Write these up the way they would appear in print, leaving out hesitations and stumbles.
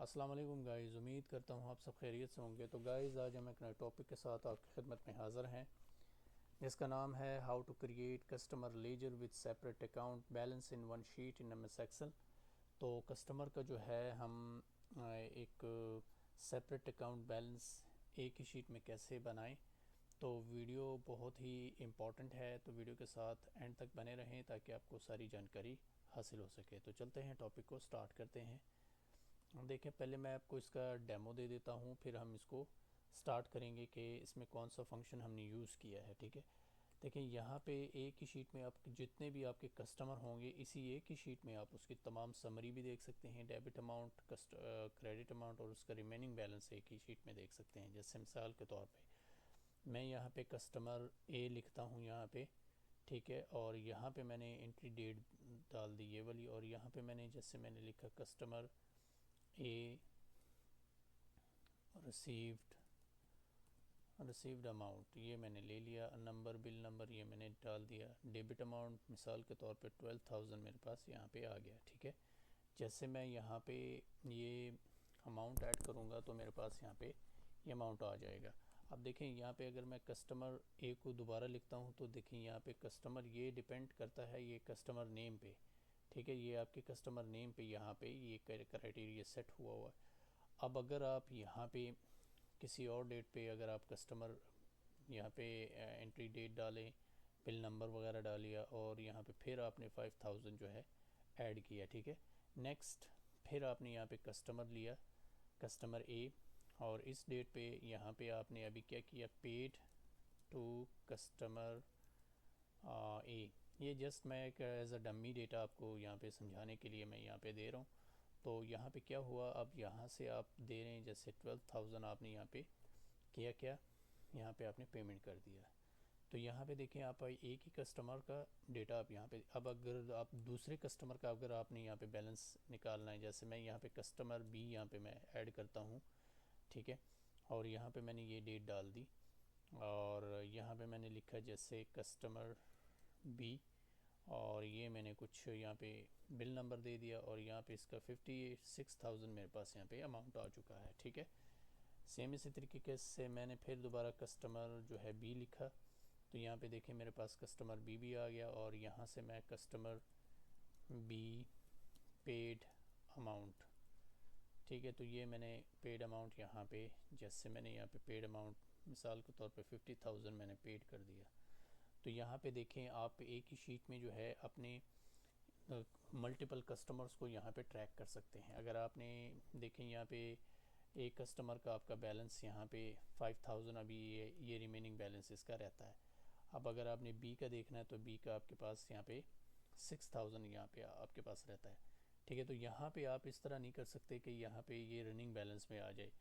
अस्सलाम वालेकुम गाइज़, उम्मीद करता हूँ आप सब खैरियत से होंगे। तो गाइज़ आज हम एक नए टॉपिक के साथ आपकी खिदमत में हाज़िर हैं, जिसका नाम है how to create customer ledger with separate account balance in one sheet in M S Excel. तो कस्टमर का जो है हम एक सेपरेट अकाउंट बैलेंस एक ही शीट में कैसे बनाएं। तो वीडियो बहुत ही इम्पॉर्टेंट है, तो वीडियो के साथ एंड तक बने रहें ताकि आपको सारी जानकारी हासिल हो सके। तो चलते हैं, टॉपिक को स्टार्ट करते हैं। देखें, पहले मैं आपको इसका डेमो दे देता हूँ, फिर हम इसको स्टार्ट करेंगे कि इसमें कौन सा फंक्शन हमने यूज़ किया है। ठीक है, देखें यहाँ पे एक ही शीट में आप जितने भी आपके कस्टमर होंगे, इसी एक ही शीट में आप उसकी तमाम समरी भी देख सकते हैं, डेबिट अमाउंट, क्रेडिट अमाउंट और उसका रिमेनिंग बैलेंस एक ही शीट में देख सकते हैं। जैसे मिसाल के तौर पे मैं यहाँ पे कस्टमर ए लिखता हूँ यहाँ पे, ठीक है, और यहाँ पे मैंने एंट्री डेट डाल दी ये वाली, और यहाँ पे मैंने लिखा कस्टमर ए रिसीव्ड अमाउंट, ये मैंने ले लिया। नंबर, बिल नंबर ये मैंने डाल दिया। डेबिट अमाउंट मिसाल के तौर पे 12,000 मेरे पास यहाँ पे आ गया। ठीक है, जैसे मैं यहाँ पे ये अमाउंट ऐड करूँगा तो मेरे पास यहाँ पे ये अमाउंट आ जाएगा। अब देखें यहाँ पे अगर मैं कस्टमर ए को दोबारा लिखता हूँ तो देखें यहाँ पे कस्टमर ये डिपेंड करता है ये कस्टमर नेम पे। ठीक है, ये आपके कस्टमर नेम पे यहाँ पे ये क्राइटेरिया सेट हुआ है। अब अगर आप यहाँ पे किसी और डेट पे अगर आप कस्टमर यहाँ पे एंट्री डेट डालें, बिल नंबर वगैरह डालिए, और यहाँ पे फिर आपने 5,000 जो है ऐड किया। ठीक है, नेक्स्ट फिर आपने यहाँ पे कस्टमर लिया, कस्टमर ए, और इस डेट पे यहाँ पे आपने अभी क्या किया, पेड टू कस्टमर ए। ये जस्ट मैं एक एज अ डमी डेटा आपको यहाँ पे समझाने के लिए मैं यहाँ पे दे रहा हूँ। तो यहाँ पे क्या हुआ, अब यहाँ से आप दे रहे हैं जैसे 12,000 आपने यहाँ पे किया, क्या यहाँ पे आपने पेमेंट कर दिया। तो यहाँ पे देखें, आप एक ही कस्टमर का डेटा आप यहाँ पे, अब अगर आप दूसरे कस्टमर का अगर आपने यहाँ पे बैलेंस निकालना है, जैसे मैं यहाँ पे कस्टमर बी यहाँ पे मैं ऐड करता हूँ। ठीक है, और यहाँ पे मैंने ये डेट डाल दी, और यहाँ पे मैंने लिखा जैसे कस्टमर बी, और ये मैंने कुछ यहाँ पे बिल नंबर दे दिया, और यहाँ पे इसका 56,000 मेरे पास यहाँ पे अमाउंट आ चुका है। ठीक है, सेम इसी तरीके से मैंने फिर दोबारा कस्टमर जो है बी लिखा, तो यहाँ पे देखें मेरे पास कस्टमर बी भी आ गया, और यहाँ से मैं कस्टमर बी पेड अमाउंट, ठीक है, तो ये मैंने पेड अमाउंट यहाँ पे, जैसे मैंने यहाँ पे पेड अमाउंट मिसाल के तौर पे 50,000 मैंने पेड कर दिया। तो यहाँ पे देखें, आप एक ही शीट में जो है अपने मल्टीपल कस्टमर्स को यहाँ पे ट्रैक कर सकते हैं। अगर आपने देखें यहाँ पे एक कस्टमर का आपका बैलेंस यहाँ पे 5,000 अभी ये रिमेनिंग बैलेंस इसका रहता है। अब अगर आपने बी का देखना है तो बी का आपके पास यहाँ पे 6,000 यहाँ पे आपके पास रहता है। ठीक है, तो यहाँ पे आप इस तरह नहीं कर सकते कि यहाँ पे ये रनिंग बैलेंस में आ जाए।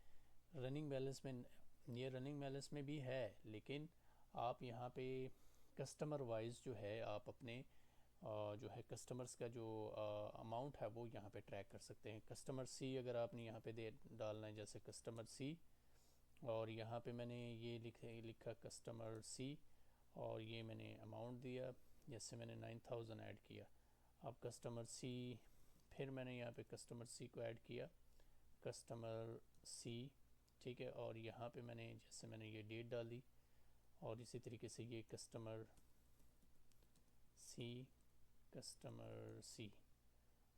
रनिंग बैलेंस में, ये रनिंग बैलेंस में भी है, लेकिन आप यहाँ पे कस्टमर वाइज जो है आप अपने जो है कस्टमर्स का जो अमाउंट है वो यहाँ पे ट्रैक कर सकते हैं। कस्टमर सी अगर आपने यहाँ पे दे डालना है, जैसे कस्टमर सी, और यहाँ पे मैंने ये लिखा कस्टमर सी, और ये मैंने अमाउंट दिया, जैसे मैंने 9,000 ऐड किया। अब कस्टमर सी, फिर मैंने यहाँ पे कस्टमर सी को ऐड किया, कस्टमर सी, ठीक है, और यहाँ पे मैंने ये डेट डाली, और इसी तरीके से ये कस्टमर सी, कस्टमर सी,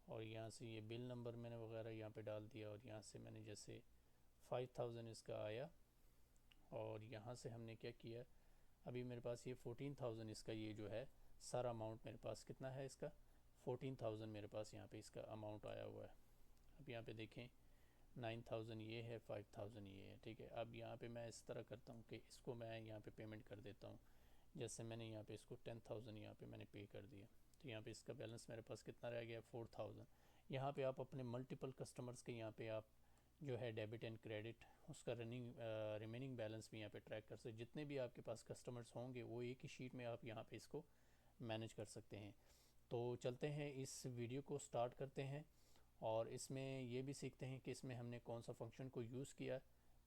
और यहाँ से ये बिल नंबर मैंने वगैरह यहाँ पे डाल दिया, और यहाँ से मैंने जैसे 5,000 इसका आया, और यहाँ से हमने क्या किया, अभी मेरे पास ये 14,000 इसका ये जो है सारा अमाउंट मेरे पास कितना है, इसका 14,000 मेरे पास यहाँ पे इसका अमाउंट आया हुआ है। अब यहाँ पे देखें 9,000 ये है, 5,000 ये है। ठीक है, अब यहाँ पे मैं इस तरह करता हूँ कि इसको मैं यहाँ पे पेमेंट कर देता हूँ। जैसे मैंने यहाँ पे इसको 10,000 यहाँ पे मैंने पे कर दिया, तो यहाँ पे इसका बैलेंस मेरे पास कितना रह गया, 4,000। यहाँ पे आप अपने मल्टीपल कस्टमर्स के यहाँ पे आप जो है डेबिट एंड क्रेडिट उसका रिमेनिंग बैलेंस भी यहाँ पे ट्रैक कर सकते। जितने भी आपके पास कस्टमर्स होंगे वो एक ही शीट में आप यहाँ पे इसको मैनेज कर सकते हैं। तो चलते हैं, इस वीडियो को स्टार्ट करते हैं, और इसमें ये भी सीखते हैं कि इसमें हमने कौन सा फंक्शन को यूज़ किया।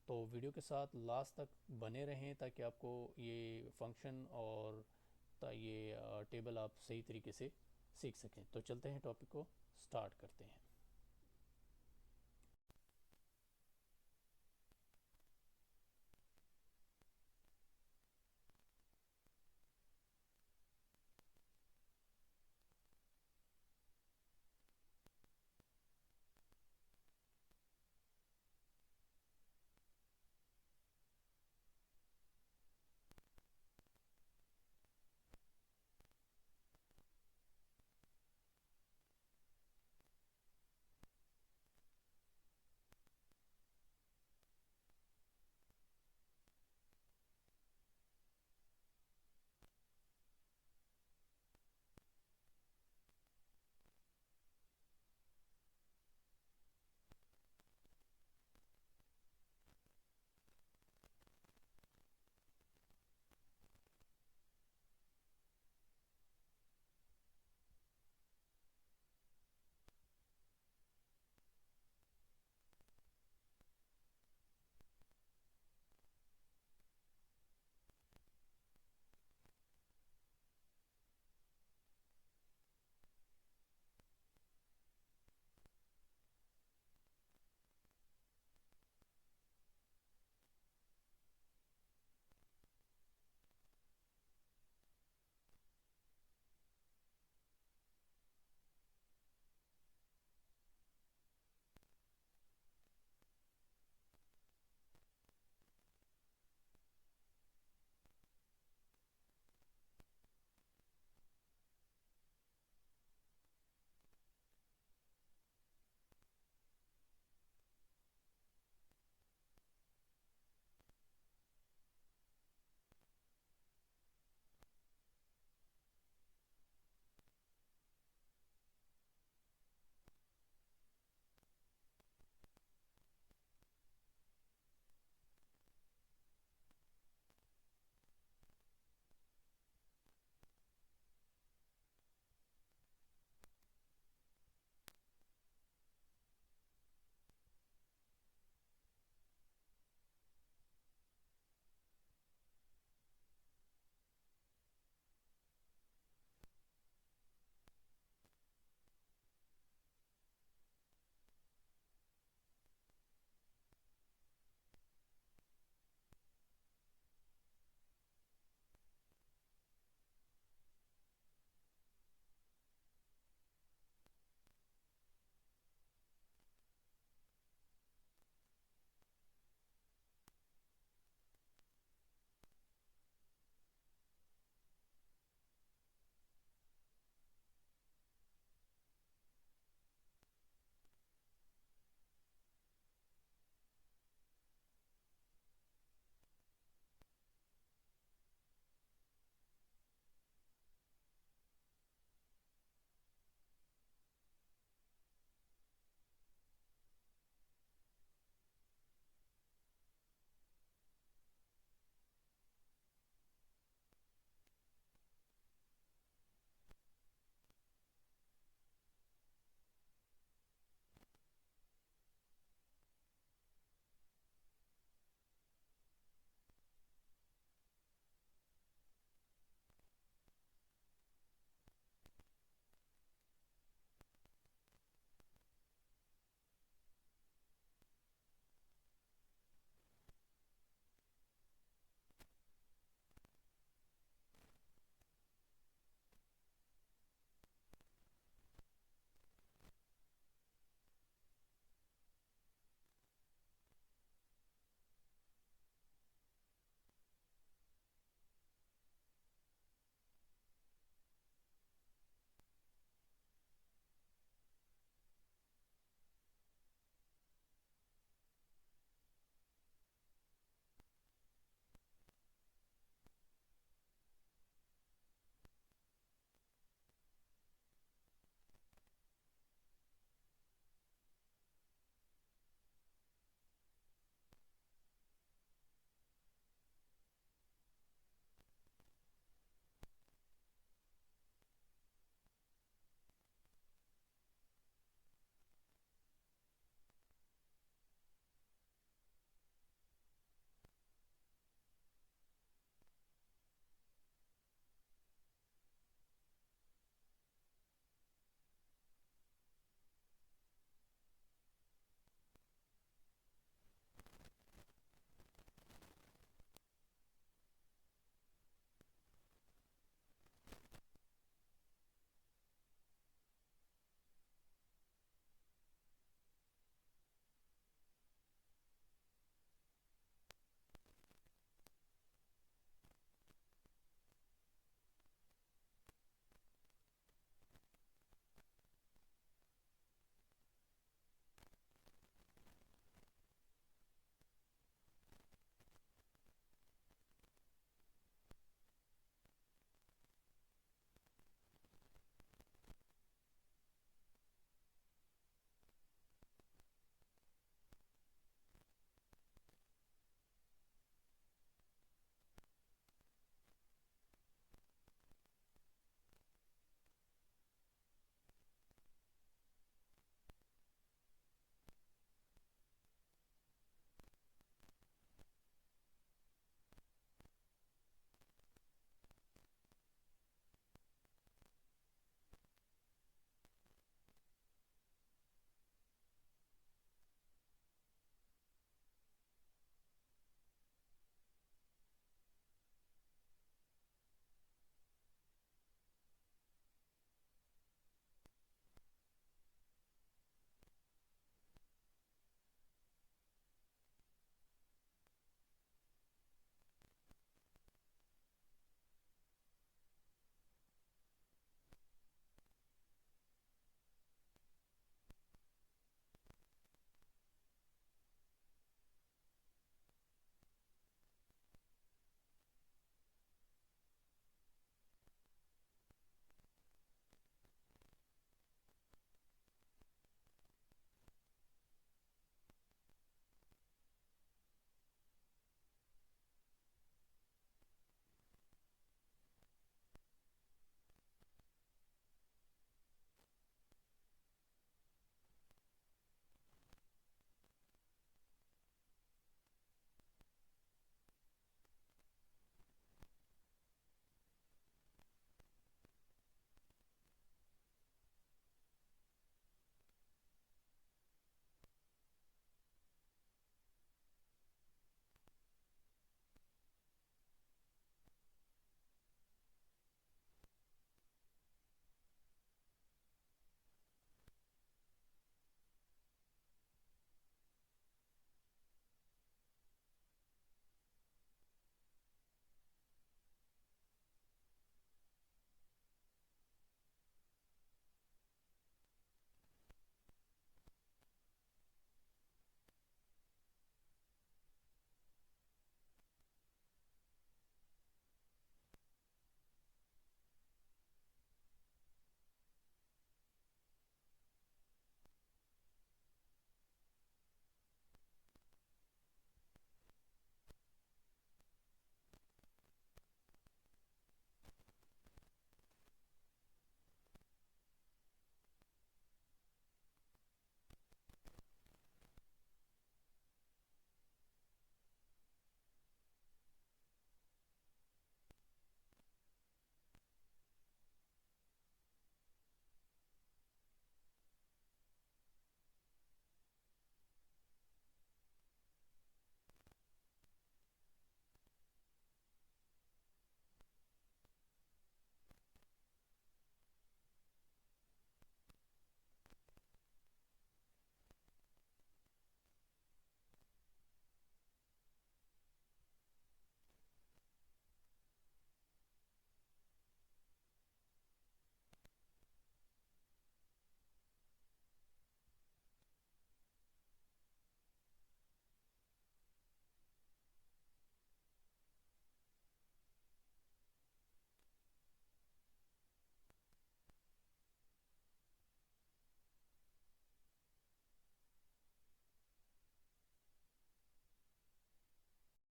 तो वीडियो के साथ लास्ट तक बने रहें ताकि आपको ये फंक्शन और ये टेबल आप सही तरीके से सीख सकें। तो चलते हैं, टॉपिक को स्टार्ट करते हैं।